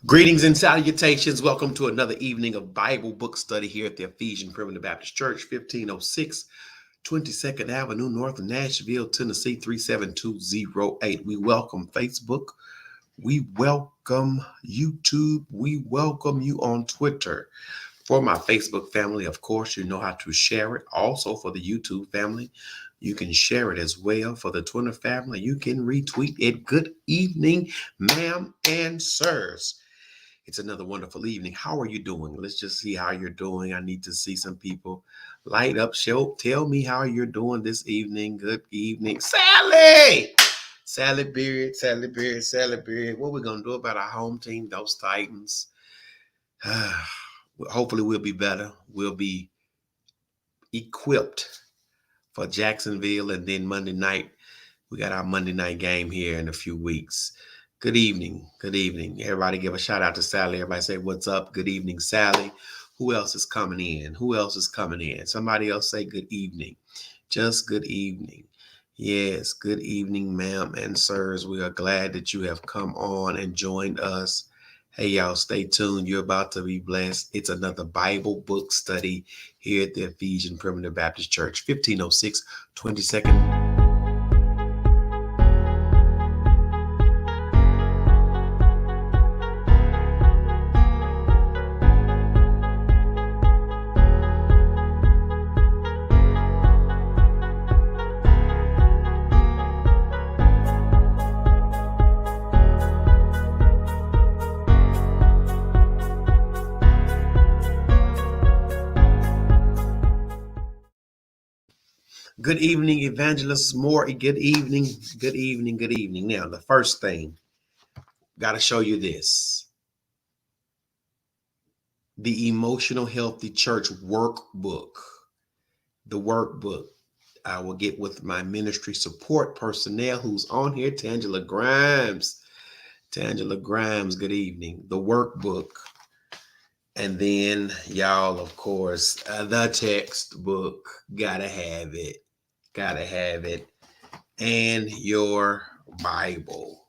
Greetings and salutations. Welcome to another evening of Bible book study here at the Ephesian Primitive Baptist Church, 1506 22nd Avenue North, Nashville, Tennessee, 37208. We welcome Facebook. We welcome YouTube. We welcome you on Twitter. For my Facebook family, of course, you know how to share it. Also, for the YouTube family, you can share it as well. For the Twitter family, you can retweet it. Good evening, ma'am and sirs. It's another wonderful evening. How are you doing? Let's just see how you're doing. I need to see some people light up. Tell me how you're doing this evening. Good evening, Sally. Sally Beard, Sally Beard, Sally Beard. What we're gonna do about our home team, those Titans? Hopefully, we'll be better. We'll be equipped for Jacksonville, and then Monday night we got our Monday night game here in a few weeks. Good evening. Good evening. Everybody give a shout out to Sally. Everybody say, what's up? Good evening, Sally. Who else is coming in? Who else is coming in? Somebody else say good evening. Just good evening. Yes, good evening, ma'am and sirs. We are glad that you have come on and joined us. Hey, y'all, stay tuned. You're about to be blessed. It's another Bible book study here at the Ephesian Primitive Baptist Church, 1506 22nd. Good evening, Evangelist Moore. Good evening, good evening, good evening. Now, the first thing, got to show you this. The Emotional Healthy Church workbook. The workbook. I will get with my ministry support personnel who's on here, Tangela Grimes. Tangela Grimes, good evening. The workbook. And then, y'all, of course, the textbook. Gotta have it. Gotta have it. And your Bible.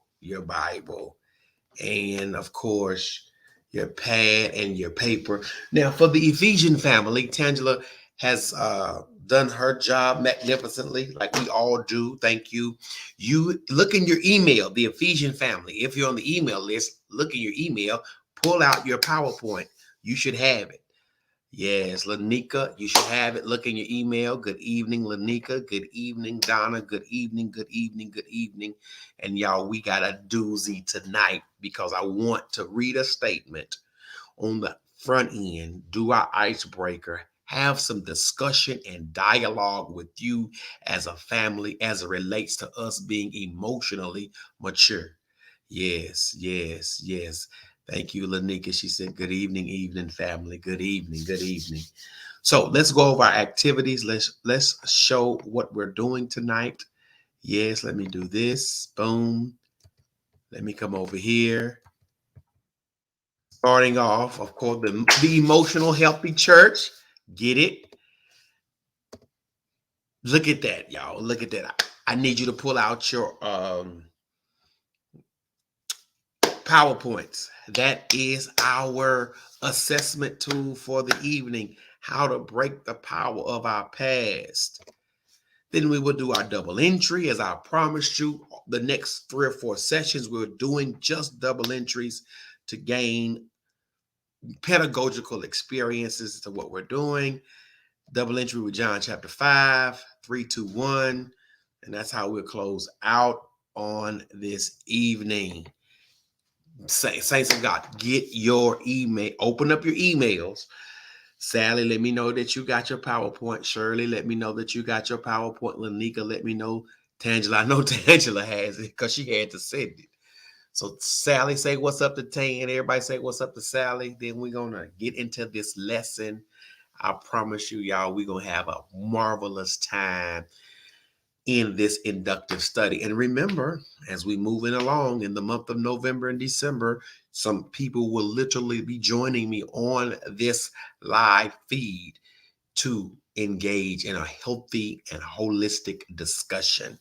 And of course, your pad and your paper. Now, for the Ephesian family, Tangela has done her job magnificently, like we all do. Thank you. You look in your email, the Ephesian family. If you're on the email list, look in your email, pull out your PowerPoint. You should have it. Yes, Lanika, you should have it. Look in your email. Good evening, Lanika. Good evening, Donna. Good evening, good evening, good evening. And y'all, we got a doozy tonight because I want to read a statement on the front end, do our icebreaker, have some discussion and dialogue with you as a family as it relates to us being emotionally mature. Yes, yes, yes. Thank you, Lanika. She said, good evening, family. Good evening, good evening. So let's go over our activities. Let's show what we're doing tonight. Yes, let me do this. Boom. Let me come over here. Starting off, of course, the Emotional Healthy Church. Get it? Look at that, y'all. Look at that. I need you to pull out your PowerPoints. That is our assessment tool for the evening. How to break the power of our past. Then we will do our double entry. As I promised you, the next 3 or 4 sessions, we're doing just double entries to gain pedagogical experiences to what we're doing. Double entry with John chapter 5, 3, 2, 1. And that's how we'll close out on this evening. Saints of God, get your email. Open up your emails. Sally, let me know that you got your PowerPoint. Shirley, let me know that you got your PowerPoint. Lanika, let me know. Tangela, I know Tangela has it because she had to send it. So Sally, say what's up to Tan. Everybody say what's up to Sally. Then we're going to get into this lesson. I promise you, y'all, we're going to have a marvelous time in this inductive study. And remember, as we moving along in the month of November and December, some people will literally be joining me on this live feed to engage in a healthy and holistic discussion.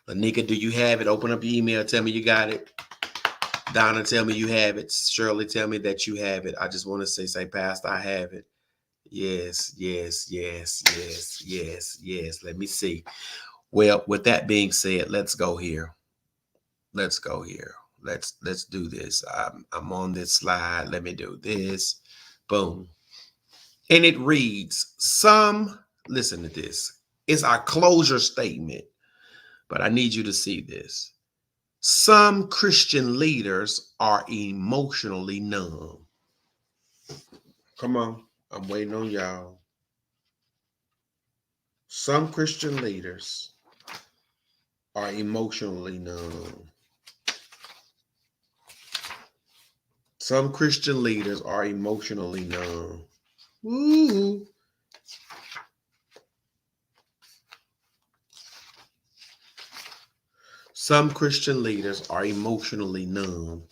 Lanika, do you have it? Open up your email. Tell me you got it. Donna, tell me you have it. Shirley, tell me that you have it. I just want to say, Pastor, I have it. Yes, yes, yes, yes, yes, yes. Let me see. Well, with that being said, let's go here. Let's go here. Let's do this. I'm on this slide. Let me do this. Boom. And it reads, listen to this. It's our closure statement, but I need you to see this. Some Christian leaders are emotionally numb. Come on. I'm waiting on y'all. Some Christian leaders are emotionally numb. Some Christian leaders are emotionally numb. Ooh. Some Christian leaders are emotionally numb.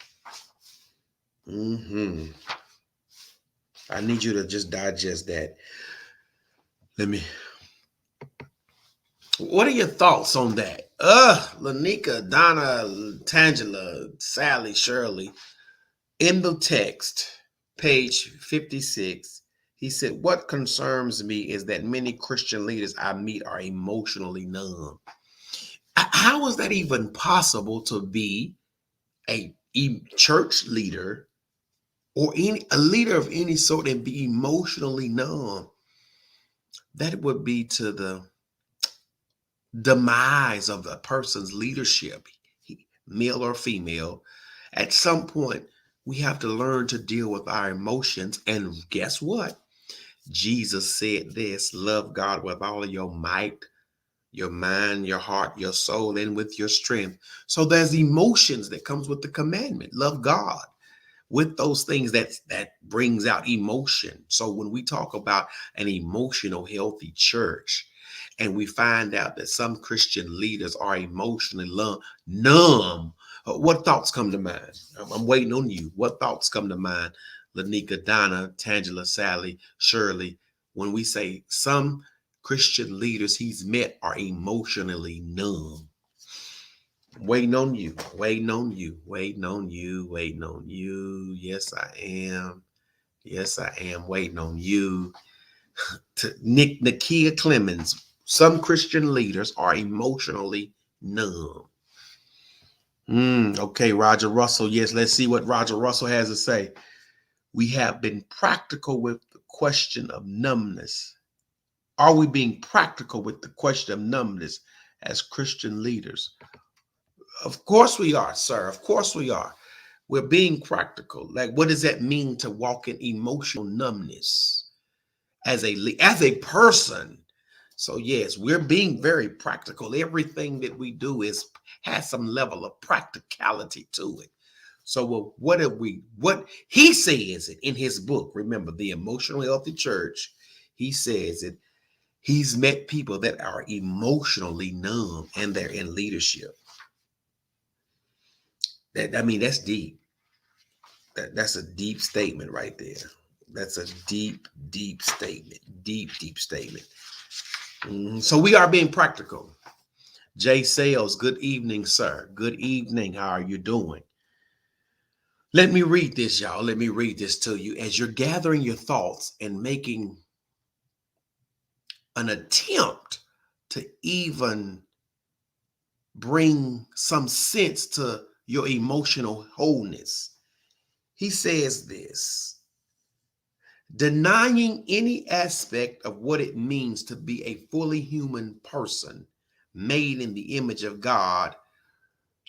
I need you to just digest that. What are your thoughts on that? Lanika, Donna, Tangela, Sally, Shirley. In the text, page 56, he said, what concerns me is that many Christian leaders I meet are emotionally numb. How is that even possible to be a church leader or a leader of any sort and be emotionally numb? That would be to the demise of the person's leadership, male or female. At some point, we have to learn to deal with our emotions. And guess what? Jesus said this: love God with all of your might, your mind, your heart, your soul, and with your strength. So there's emotions that comes with the commandment. Love God with those things that brings out emotion. So when we talk about an emotional healthy church, and we find out that some Christian leaders are emotionally numb, what thoughts come to mind? I'm waiting on you. What thoughts come to mind? Lanika, Donna, Tangela, Sally, Shirley, when we say some Christian leaders he's met are emotionally numb. Waiting on you, waiting on you, waiting on you, waiting on you. Yes, I am. Yes, I am waiting on you. To Nakia Clemens, some Christian leaders are emotionally numb. Okay, Roger Russell. Yes, let's see what Roger Russell has to say. We have been practical with the question of numbness. Are we being practical with the question of numbness as Christian leaders? Of course we are, sir. Of course we are. We're being practical. Like, what does that mean to walk in emotional numbness as a person? So yes, we're being very practical. Everything that we do has some level of practicality to it. So what he says it in his book, remember, The Emotional Healthy Church, he says it. He's met people that are emotionally numb and they're in leadership. That's deep. That's a deep statement right there. That's a deep, deep statement. Deep, deep statement. So we are being practical. Jay Sales, good evening, sir. Good evening. How are you doing? Let me read this, y'all. Let me read this to you. As you're gathering your thoughts and making an attempt to even bring some sense to your emotional wholeness, he says this: denying any aspect of what it means to be a fully human person made in the image of God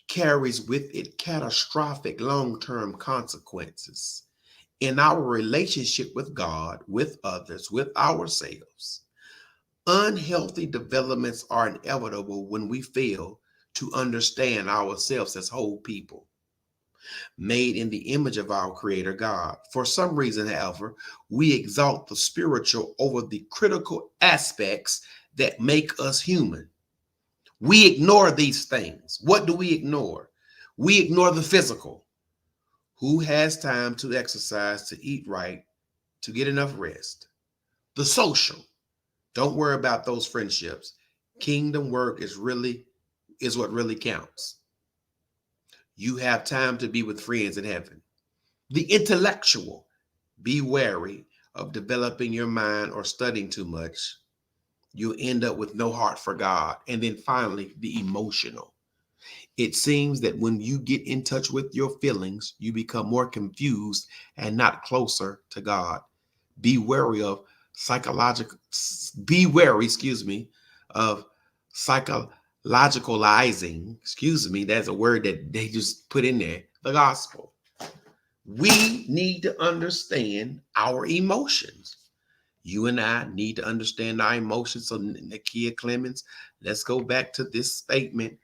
carries with it catastrophic long-term consequences in our relationship with God, with others, with ourselves. Unhealthy developments are inevitable when we fail to understand ourselves as whole people, made in the image of our Creator God. For some reason, however, we exalt the spiritual over the critical aspects that make us human. We ignore these things. What do we ignore? We ignore the physical. Who has time to exercise, to eat right, to get enough rest? The social. Don't worry about those friendships. Kingdom work is what really counts. You have time to be with friends in heaven. The intellectual, be wary of developing your mind or studying too much. You'll end up with no heart for God. And then finally, the emotional. It seems that when you get in touch with your feelings, you become more confused and not closer to God. Be wary of psychological, be wary, of psychologicalizing, that's a word that they just put in there, the gospel. We need to understand our emotions. You and I need to understand our emotions. So, Nakia Clemens, let's go back to this statement.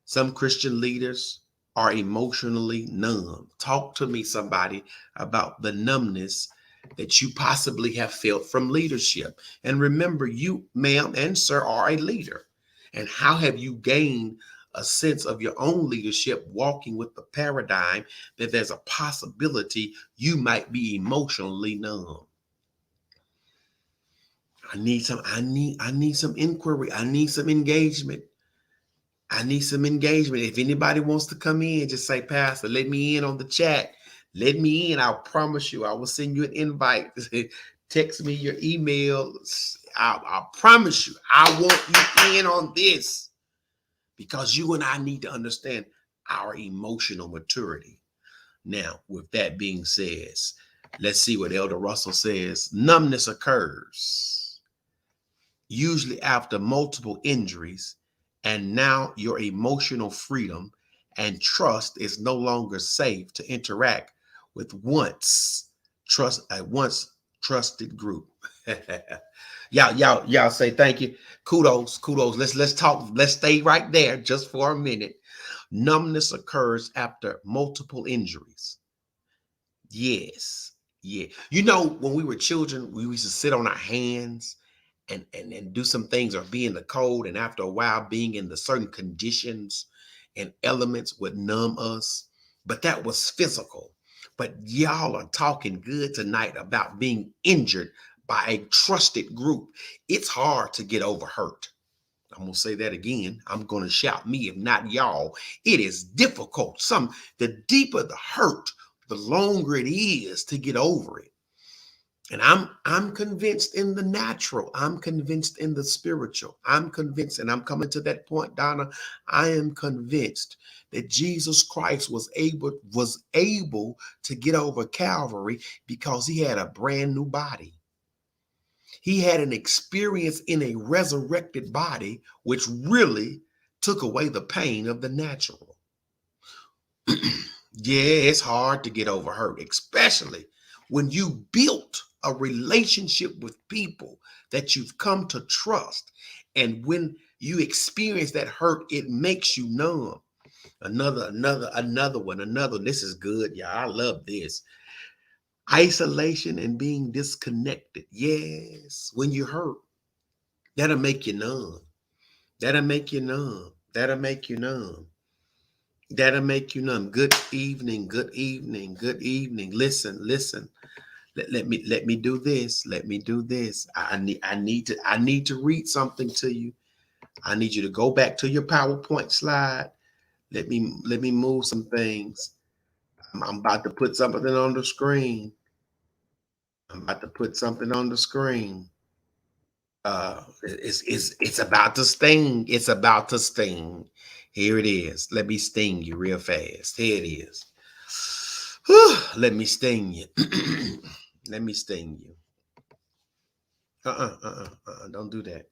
Some Christian leaders are emotionally numb. Talk to me, somebody, about the numbness that you possibly have felt from leadership. And remember, you, ma'am and sir, are a leader. And how have you gained a sense of your own leadership, walking with the paradigm that there's a possibility you might be emotionally numb? I need some inquiry. I need some engagement. If anybody wants to come in, just say, Pastor, let me in on the chat. Let me in. I'll promise you, I will send you an invite. Text me your email. I promise you, I want you in on this, because you and I need to understand our emotional maturity. Now, with that being said, let's see what Elder Russell says. Numbness occurs usually after multiple injuries, and now your emotional freedom and trust is no longer safe to interact with once trusted group. Y'all say thank you. Kudos. Let's talk. Let's stay right there just for a minute. Numbness occurs after multiple injuries. Yes. Yeah. You know, when we were children, we used to sit on our hands and do some things, or be in the cold, and after a while being in the certain conditions and elements would numb us. But that was physical. But y'all are talking good tonight about being injured by a trusted group. It's hard to get over hurt. I'm going to say that again. I'm going to shout me, if not y'all. It is difficult. The deeper the hurt, the longer it is to get over it. And I'm convinced in the natural. I'm convinced in the spiritual. I'm convinced, and I'm coming to that point, Donna. I am convinced that Jesus Christ was able to get over Calvary because he had a brand new body. He had an experience in a resurrected body, which really took away the pain of the natural. Yeah, it's hard to get over hurt, especially when you built a relationship with people that you've come to trust. And when you experience that hurt, it makes you numb. Another one. This is good, y'all. I love this. Isolation and being disconnected. Yes, when you hurt, that'll make you numb. That'll make you numb. That'll make you numb. That'll make you numb. Good evening. Good evening. Good evening. Listen. Let me do this. Let me do this. I need to read something to you. I need you to go back to your PowerPoint slide. Let me move some things. I'm about to put something on the screen. I'm about to put something on the screen. It's about to sting. It's about to sting. Here it is. Let me sting you real fast. Here it is. Whew, let me sting you. Let me sting you. Don't do that.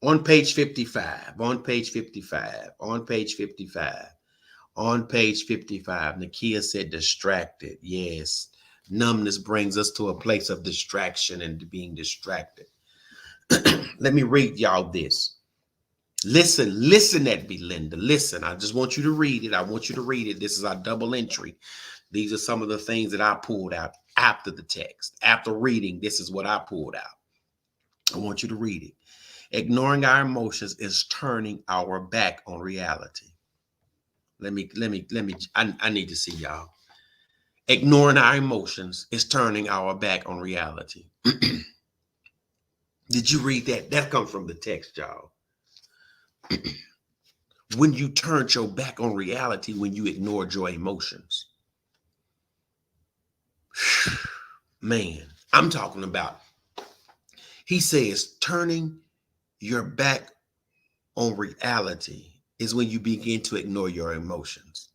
On page 55. On page 55. On page 55. On page 55. Nakia said distracted. Yes. Numbness brings us to a place of distraction and being distracted. Let me read y'all this. Listen at me, Linda. Listen, I just want you to read it. I want you to read it. This is our double entry. These are some of the things that I pulled out after the text. After reading, this is what I pulled out. I want you to read it. Ignoring our emotions is turning our back on reality. I need to see y'all. Ignoring our emotions is turning our back on reality. Did you read that? That comes from the text, y'all. when you turned your back on reality, when you ignored your emotions. Man, I'm talking about, he says, turning your back on reality is when you begin to ignore your emotions.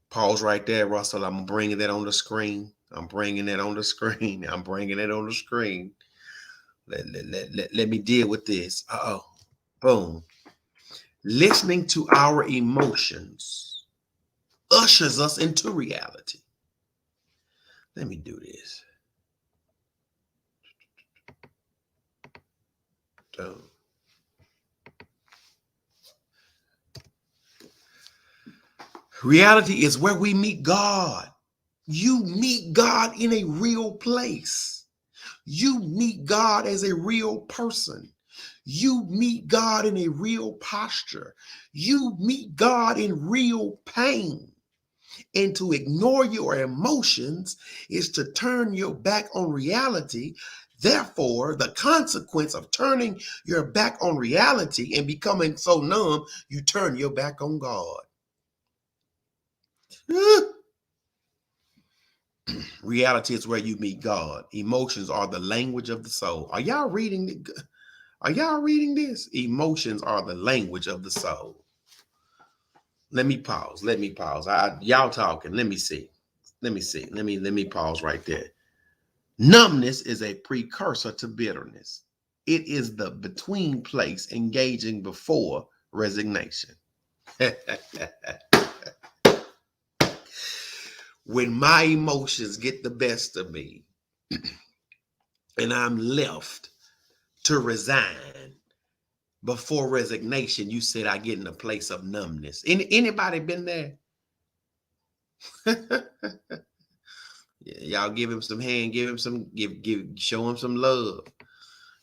Pause right there, Russell. I'm bringing that on the screen. I'm bringing it on the screen. I'm bringing it on the screen. Let me deal with this. Uh-oh. Boom. Listening to our emotions ushers us into reality. Let me do this. Reality is where we meet God. You meet God in a real place. You meet God as a real person. You meet God in a real posture. You meet God in real pain. And to ignore your emotions is to turn your back on reality. Therefore, the consequence of turning your back on reality and becoming so numb, you turn your back on God. Reality is where you meet God. Emotions are the language of the soul. Are y'all reading? Are y'all reading this? Emotions are the language of the soul. Let me pause. Let me pause. Y'all talking. Let me see. Let me see. Let me pause right there. Numbness is a precursor to bitterness. It is the between place engaging before resignation. When my emotions get the best of me and I'm left to resign before resignation, you said I get in a place of numbness. Anybody been there? Y'all give him some hand, give him some, show him some love.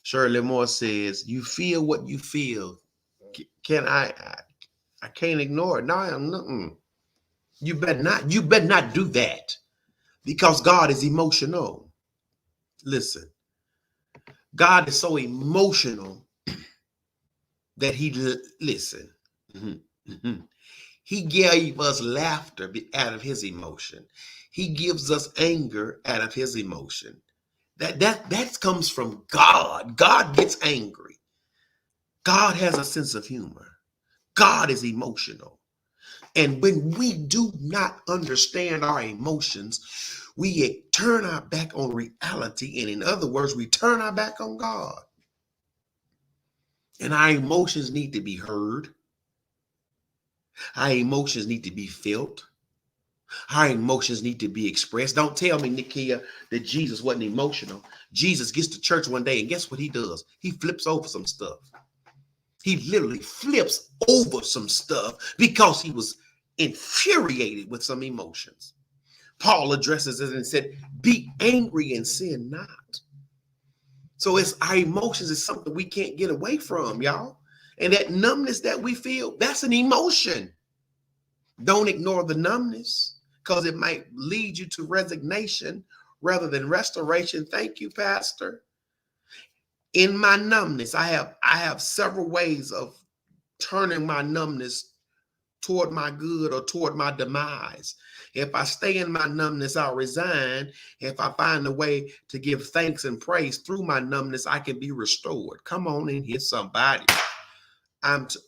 Shirley Moore says, you feel what you feel. Can I can't ignore it. No, I'm not. You better not do that, because God is emotional. Listen, God is so emotional that listen. He gave us laughter out of his emotion. He gives us anger out of his emotion. That comes from God. God gets angry. God has a sense of humor. God is emotional. And when we do not understand our emotions, we turn our back on reality. And in other words, we turn our back on God. And our emotions need to be heard. Our emotions need to be felt. Our emotions need to be expressed. Don't tell me, Nikia, that Jesus wasn't emotional. Jesus gets to church one day, and guess what he does? He flips over some stuff. He literally flips over some stuff because he was infuriated with some emotions. Paul addresses it and said, be angry and sin not. So it's our emotions is something we can't get away from, y'all. And that numbness that we feel, that's an emotion. Don't ignore the numbness, because it might lead you to resignation rather than restoration. Thank you, Pastor. In my numbness, I have several ways of turning my numbness toward my good or toward my demise. If I stay in my numbness, I'll resign. If I find a way to give thanks and praise through my numbness, I can be restored. Come on in here, somebody.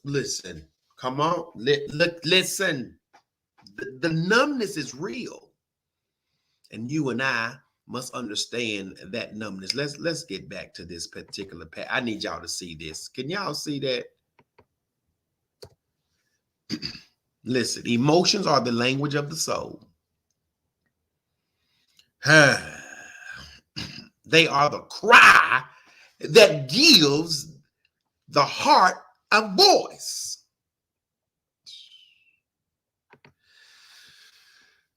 Listen. Come on. Listen. The numbness is real. And you and I must understand that numbness. Let's get back to this particular path. I need y'all to see this. Can y'all see that? Listen, emotions are the language of the soul. They are the cry that gives the heart a voice.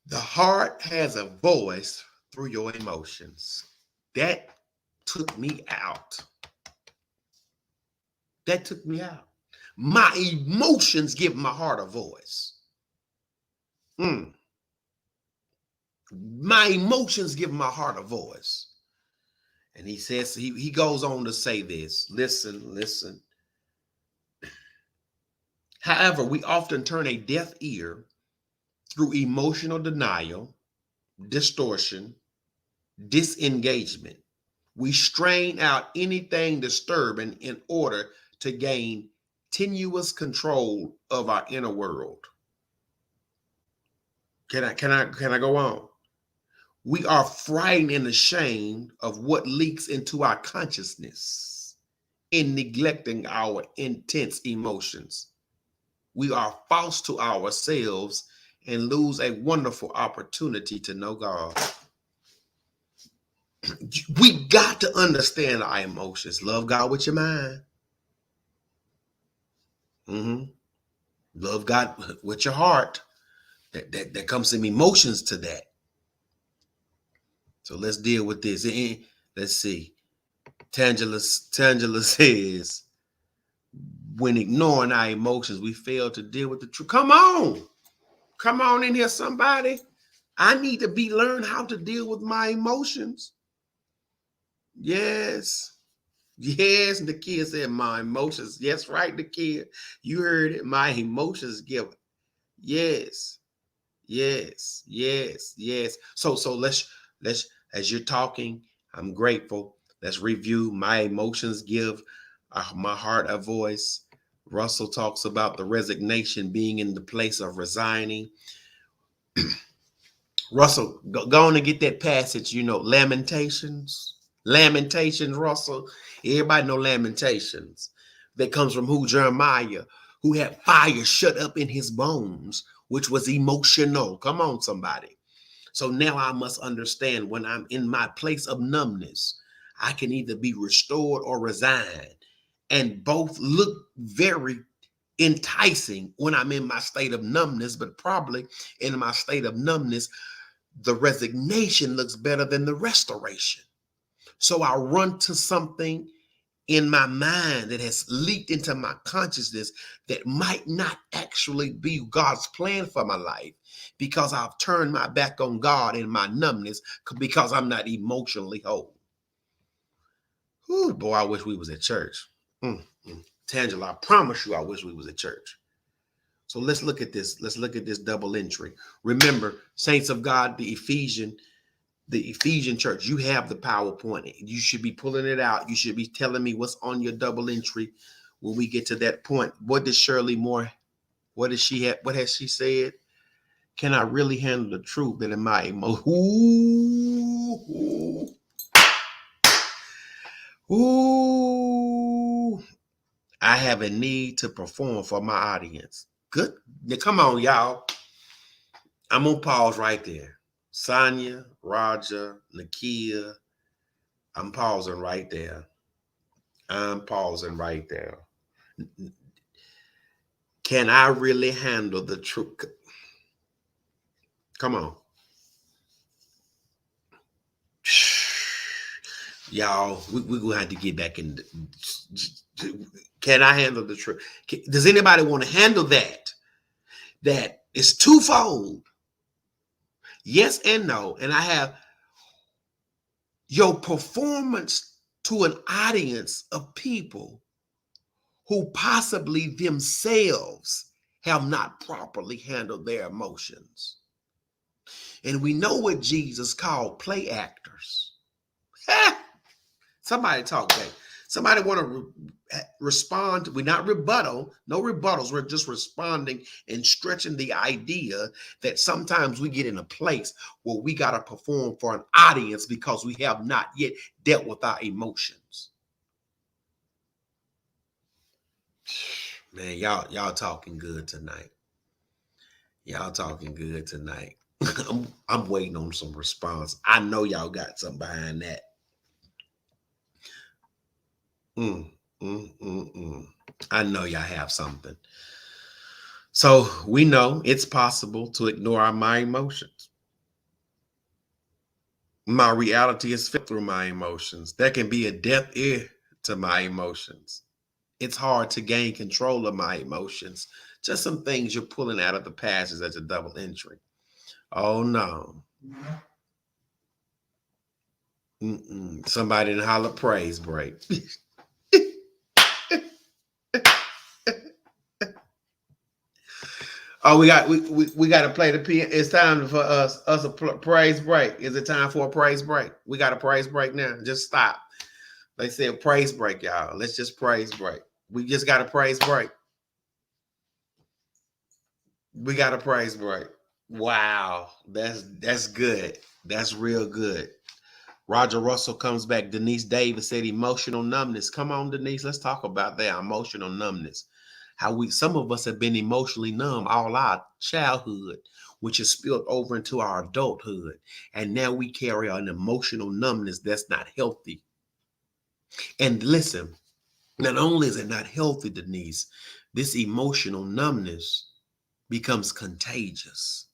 The heart has a voice through your emotions. That took me out. That took me out. My emotions give my heart a voice. My emotions give my heart a voice. And he says, he goes on to say this. Listen. However, we often turn a deaf ear through emotional denial, distortion, disengagement. We strain out anything disturbing in order to gain tenuous control of our inner world. Can I go on? We are frightened and ashamed of what leaks into our consciousness in neglecting our intense emotions. We are false to ourselves and lose a wonderful opportunity to know God. We got to understand our emotions. Love God with your mind. Love God with your heart. That comes some emotions to that. So let's deal with this. Let's see. Tangela says, when ignoring our emotions, we fail to deal with the truth. Come on in here, somebody. I need to learn how to deal with my emotions. Yes. The kid said my emotions. Yes, right, the kid. You heard it. My emotions give. Yes. So let's as you're talking, I'm grateful. Let's review. My emotions give my heart a voice. Russell talks about the resignation being in the place of resigning. Russell, go on and get that passage, Lamentations. Russell. Everybody know Lamentations. That comes from who? Jeremiah, who had fire shut up in his bones, which was emotional. Come on, somebody. So now I must understand, when I'm in my place of numbness, I can either be restored or resigned. And both look very enticing when I'm in my state of numbness, but probably in my state of numbness, the resignation looks better than the restoration. So I run to something in my mind that has leaked into my consciousness that might not actually be God's plan for my life, because I've turned my back on God in my numbness, because I'm not emotionally whole. Ooh, boy, I wish we was at church. Tangela, I promise you, I wish we was at church. So let's look at this. Let's look at this double entry. Remember, saints of God, the Ephesian church, you have the PowerPoint. You should be pulling it out. You should be telling me what's on your double entry when we get to that point. What does Shirley Moore, what has she said? Can I really handle the truth that in my emotion? Ooh. I have a need to perform for my audience. Good. Now, come on, y'all. I'm going to pause right there. Sonia, Roger, Nakia, I'm pausing right there. Can I really handle the truth? Come on. Y'all, we're going to have to get back in. Can I handle the truth? Does anybody want to handle that? That is twofold. Yes and no. And I have your performance to an audience of people who possibly themselves have not properly handled their emotions. And we know what Jesus called play actors. Somebody talk back. Somebody want to respond. We're not rebuttal, no rebuttals. We're just responding and stretching the idea that sometimes we get in a place where we got to perform for an audience because we have not yet dealt with our emotions. Man, y'all talking good tonight. Y'all talking good tonight. I'm waiting on some response. I know y'all got something behind that. I know y'all have something. So we know it's possible to ignore my emotions. My reality is filled through my emotions. There can be a deaf ear to my emotions. It's hard to gain control of my emotions. Just some things you're pulling out of the passage as a double entry. Oh no. Somebody didn't holler praise break. Oh, we got to play the piano. It's time for us a praise break. Is it time for a praise break? We got a praise break now. Just stop. They said praise break, y'all. Let's just praise break. We just got a praise break. We got a praise break. Wow, that's good. That's real good. Roger Russell comes back. Denise Davis said emotional numbness. Come on, Denise. Let's talk about that emotional numbness. How some of us have been emotionally numb all our childhood, which is spilled over into our adulthood. And now we carry an emotional numbness that's not healthy. And listen, not only is it not healthy, Denise, this emotional numbness becomes contagious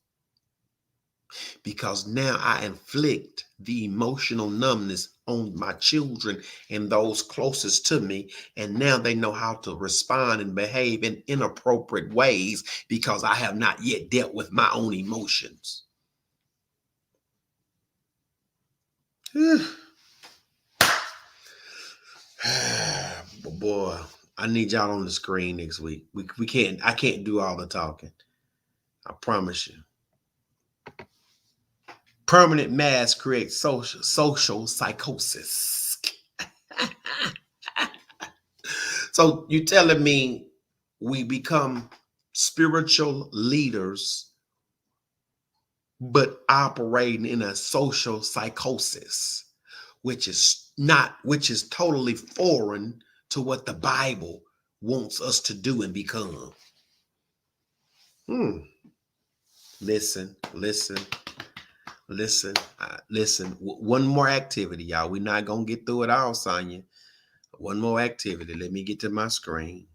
because now I inflict the emotional numbness on my children and those closest to me. And now they know how to respond and behave in inappropriate ways because I have not yet dealt with my own emotions. Boy, I need y'all on the screen next week. I can't do all the talking. I promise you. Permanent mass creates social psychosis. So you telling me we become spiritual leaders, but operating in a social psychosis, which is totally foreign to what the Bible wants us to do and become. Listen. One more activity, y'all. We're not gonna get through it all, Sonya. One more activity. Let me get to my screen.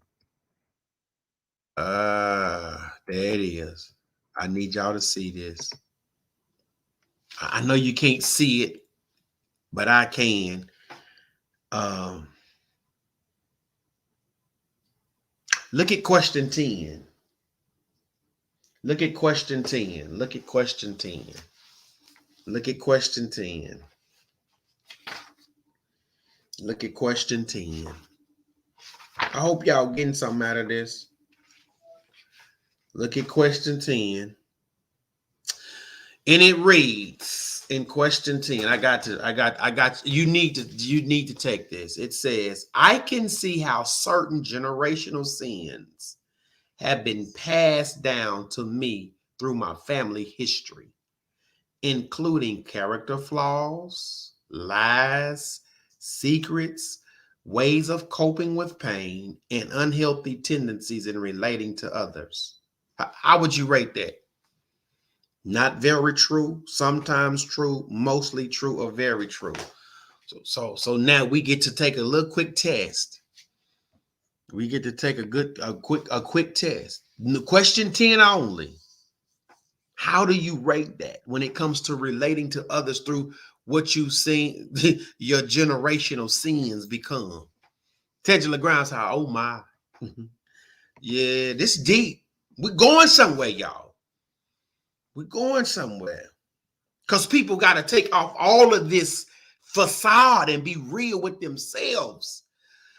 There it is. I need y'all to see this. I know you can't see it, but I can. Look at question 10. Look at question 10. Look at question 10. Look at question 10. Look at question 10. I hope y'all getting something out of this. Look at question 10. And it reads in question 10. You need to take this. It says, I can see how certain generational sins have been passed down to me through my family history, including character flaws, lies, secrets, ways of coping with pain, and unhealthy tendencies in relating to others. How would you rate that? Not very true, sometimes true, mostly true, or very true. So now we get to take a little quick test. We get to take a quick test. Question 10 only. How do you rate that when it comes to relating to others through what you've seen your generational sins become? Teddy LeGrand's how, oh my. Yeah, this deep. We're going somewhere, y'all. We're going somewhere. Because people got to take off all of this facade and be real with themselves.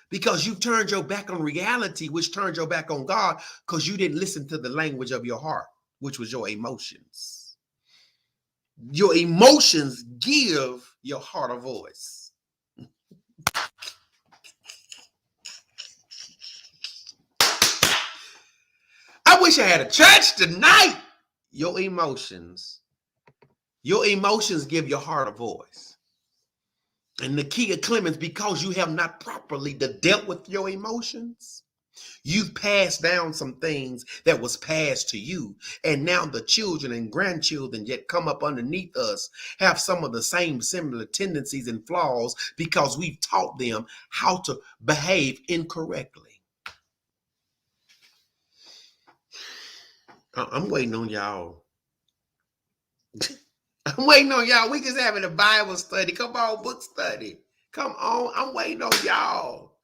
Because you turned your back on reality, which turned your back on God, because you didn't listen to the language of your heart, which was your emotions. Your emotions give your heart a voice. I wish I had a church tonight. Your emotions give your heart a voice. And the key of Clemens, because you have not properly dealt with your emotions, you've passed down some things that was passed to you. And now the children and grandchildren that come up underneath us have some of the same similar tendencies and flaws because we've taught them how to behave incorrectly. I'm waiting on y'all. I'm waiting on y'all. We just having a Bible study. Come on, book study. Come on. I'm waiting on y'all.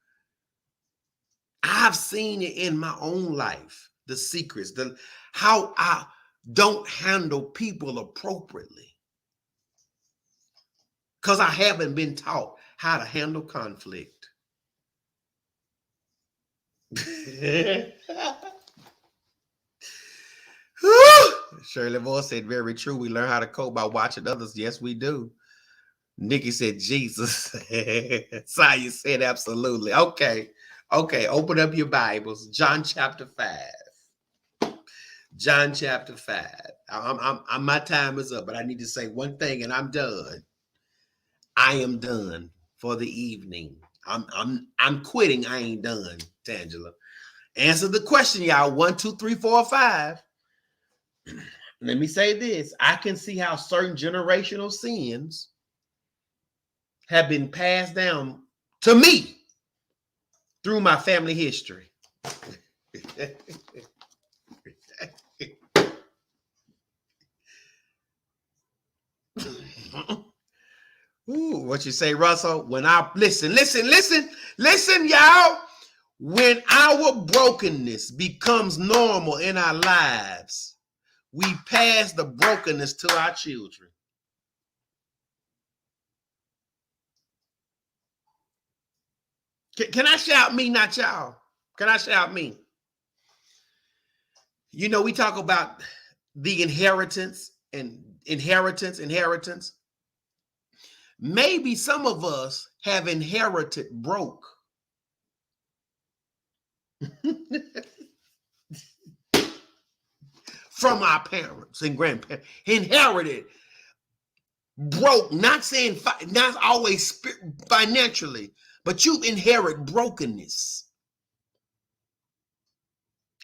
I've seen it in my own life. The secrets, how I don't handle people appropriately. Because I haven't been taught how to handle conflict. Shirley Moore said, very true. We learn how to cope by watching others. Yes, we do. Nikki said, Jesus. Saya said, absolutely. Okay. Okay. Open up your Bibles. John chapter 5. John chapter 5. My time is up, but I need to say one thing and I'm done. I am done for the evening. I'm quitting. I ain't done, Tangela. Answer the question, y'all. 1, 2, 3, 4, 5. Let me say this. I can see how certain generational sins have been passed down to me through my family history. Ooh, what you say, Russell? When I listen, y'all. When our brokenness becomes normal in our lives, we pass the brokenness to our children. Can I shout me, not y'all? Can I shout me? You know, we talk about the inheritance. Maybe some of us have inherited broke. From our parents and grandparents. Inherited broke, not saying not always financially, but you inherit brokenness.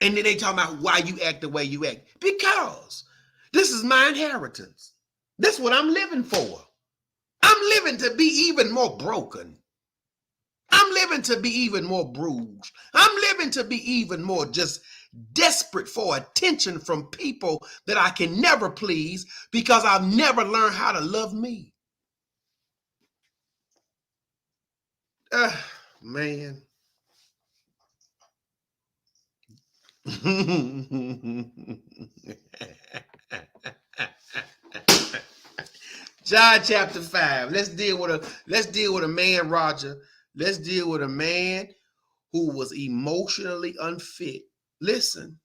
And then they talk about why you act the way you act. Because this is my inheritance. That's what I'm living for. I'm living to be even more broken. I'm living to be even more bruised. I'm living to be even more just desperate for attention from people that I can never please because I've never learned how to love me. Man. John chapter 5. Let's deal with a man, Roger. Let's deal with a man who was emotionally unfit. Listen,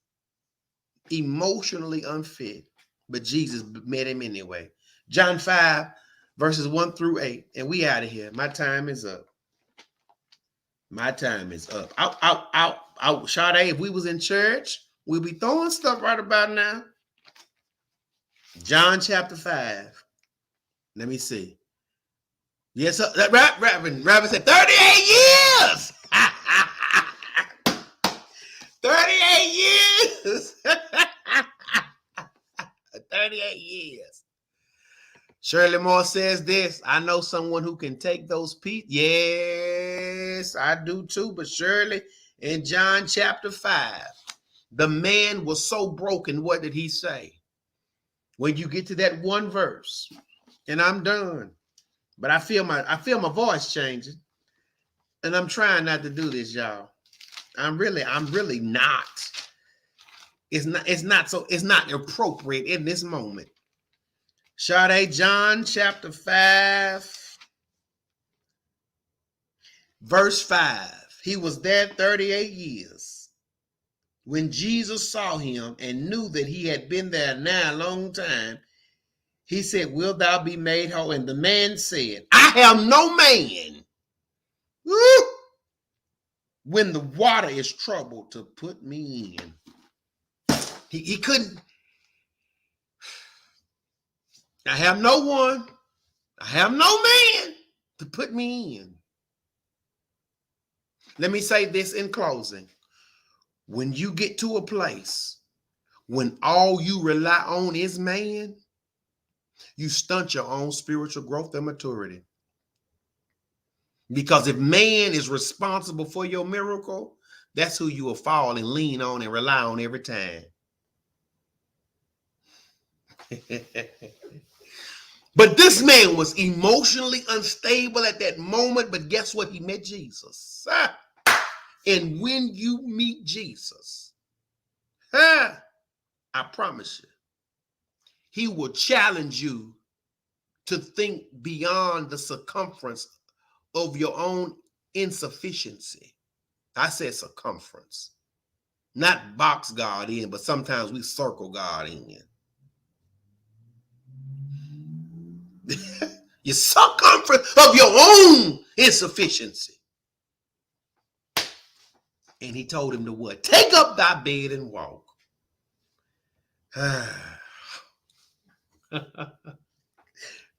emotionally unfit, but Jesus met him anyway. John 5, verses 1 through 8. And we out of here. My time is up. My time is up. Out. Sade, if we was in church, we'd be throwing stuff right about now. John chapter 5. Let me see. Yes, Reverend said 38 years. 38 years. 38 years. Shirley Moore says this. I know someone who can take those pieces. Yes, I do too. But Shirley, in John chapter 5, the man was so broken. What did he say? When you get to that one verse, and I'm done. But I feel my voice changing. And I'm trying not to do this, y'all. I'm really not. It's not appropriate in this moment. Sade, John chapter 5, verse 5. He was there 38 years. When Jesus saw him and knew that he had been there now a long time, he said, "Wilt thou be made whole?" And the man said, "I have no man, when the water is troubled, to put me in." He couldn't. I have no one. I have no man to put me in. Let me say this in closing. When you get to a place when all you rely on is man, you stunt your own spiritual growth and maturity. Because if man is responsible for your miracle, that's who you will fall and lean on and rely on every time. But this man was emotionally unstable at that moment. But guess what? He met Jesus. And when you meet Jesus, I promise you, he will challenge you to think beyond the circumference of your own insufficiency. I said circumference. Not box God in, but sometimes we circle God in. Your circumference of your own insufficiency. And he told him to what? Take up thy bed and walk.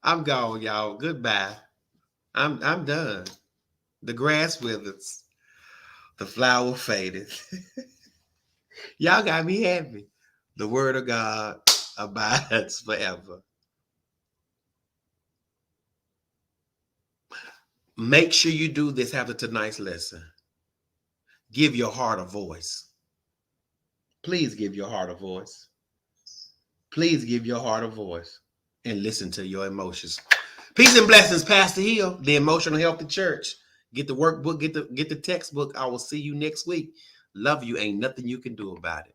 I'm gone, y'all. Goodbye. I'm done. The grass withers, the flower faded. Y'all got me happy. The word of God abides forever. Make sure you do this after tonight's lesson. Give your heart a voice. Please give your heart a voice. Please give your heart a voice and listen to your emotions. Peace and blessings, Pastor Hill, the Emotional Healthy Church. Get the workbook, get the textbook. I will see you next week. Love you. Ain't nothing you can do about it.